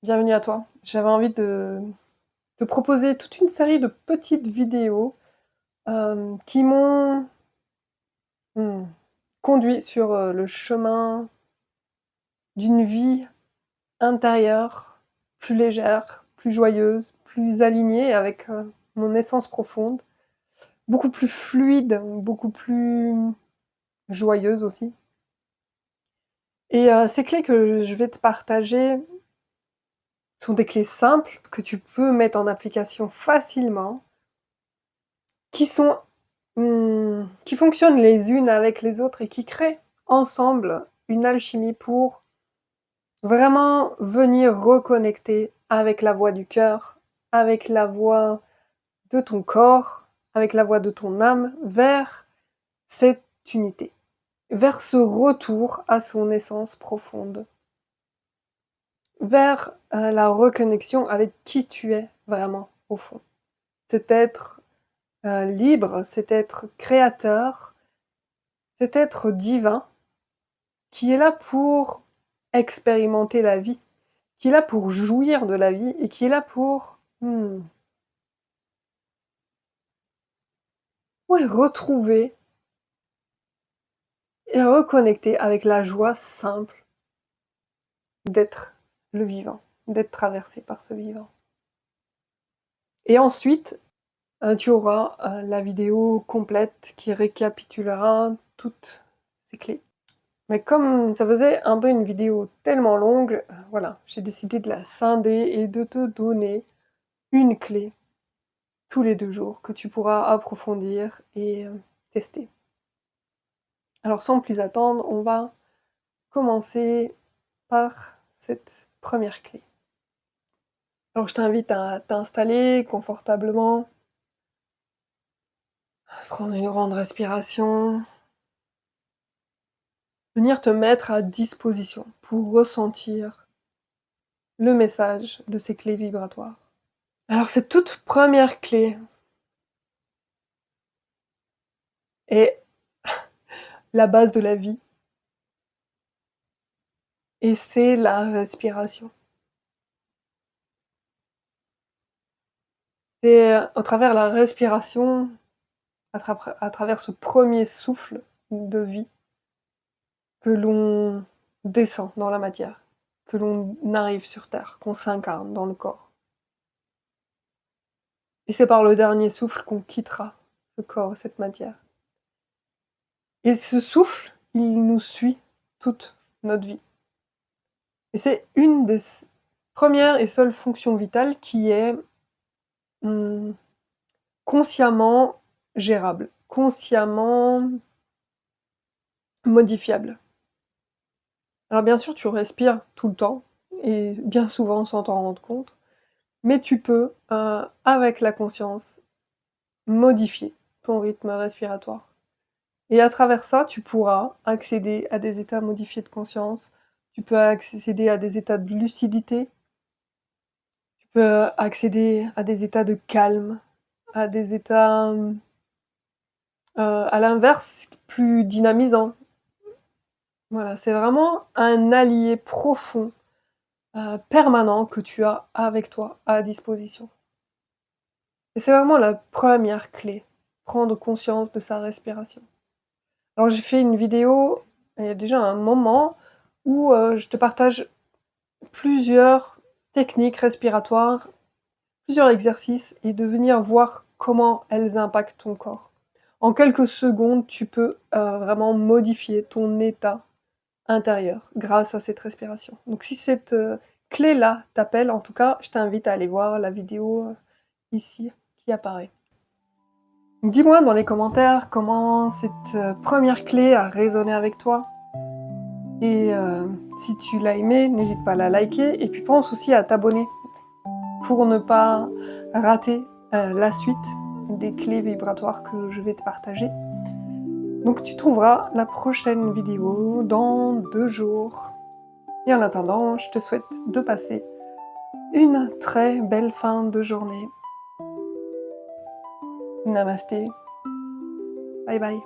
Bienvenue à toi. J'avais envie de te proposer toute une série de petites vidéos, qui m'ont, mmh, conduit sur, le chemin d'une vie intérieure plus légère, plus joyeuse, plus alignée avec, mon essence profonde, beaucoup plus fluide, beaucoup plus joyeuse aussi et ces clés que je vais te partager sont des clés simples que tu peux mettre en application facilement, qui sont qui fonctionnent les unes avec les autres et qui créent ensemble une alchimie pour vraiment venir reconnecter avec la voix du cœur, avec la voix de ton corps, avec la voix de ton âme, vers cette unité, vers ce retour à son essence profonde, vers la reconnexion avec qui tu es vraiment au fond. Cet être libre, cet être créateur, cet être divin qui est là pour expérimenter la vie, qui est là pour jouir de la vie et qui est là pour ouais, retrouver et reconnecter avec la joie simple d'être le vivant, d'être traversé par ce vivant. Et ensuite, tu auras la vidéo complète qui récapitulera toutes ces clés. Mais comme ça faisait un peu une vidéo tellement longue, voilà, j'ai décidé de la scinder et de te donner une clé tous les 2 jours que tu pourras approfondir et tester. Alors sans plus attendre, on va commencer par cette première clé. Alors je t'invite à t'installer confortablement, prendre une grande respiration, venir te mettre à disposition pour ressentir le message de ces clés vibratoires. Alors cette toute première clé est la base de la vie et c'est la respiration. C'est au travers la respiration, à travers ce premier souffle de vie, que l'on descend dans la matière, que l'on arrive sur Terre, qu'on s'incarne dans le corps. Et c'est par le dernier souffle qu'on quittera ce corps, cette matière. Et ce souffle, il nous suit toute notre vie. Et c'est une des premières et seules fonctions vitales qui est consciemment gérable, consciemment modifiable. Alors bien sûr, tu respires tout le temps, et bien souvent sans t'en rendre compte, mais tu peux, avec la conscience, modifier ton rythme respiratoire. Et à travers ça, tu pourras accéder à des états modifiés de conscience, tu peux accéder à des états de lucidité, tu peux accéder à des états de calme, à des états, à l'inverse, plus dynamisants. Voilà, c'est vraiment un allié profond, permanent que tu as avec toi, à disposition. Et c'est vraiment la première clé, prendre conscience de sa respiration. Alors j'ai fait une vidéo, il y a déjà un moment, où je te partage plusieurs techniques respiratoires, plusieurs exercices, et de venir voir comment elles impactent ton corps. En quelques secondes, tu peux vraiment modifier ton état intérieur grâce à cette respiration. Donc si cette clé-là t'appelle, en tout cas, je t'invite à aller voir la vidéo ici qui apparaît. Dis-moi dans les commentaires comment cette première clé a résonné avec toi. Et si tu l'as aimé, n'hésite pas à la liker. Et puis pense aussi à t'abonner pour ne pas rater la suite des clés vibratoires que je vais te partager. Donc tu trouveras la prochaine vidéo dans 2 jours. Et en attendant, je te souhaite de passer une très belle fin de journée. Namasté. Bye bye.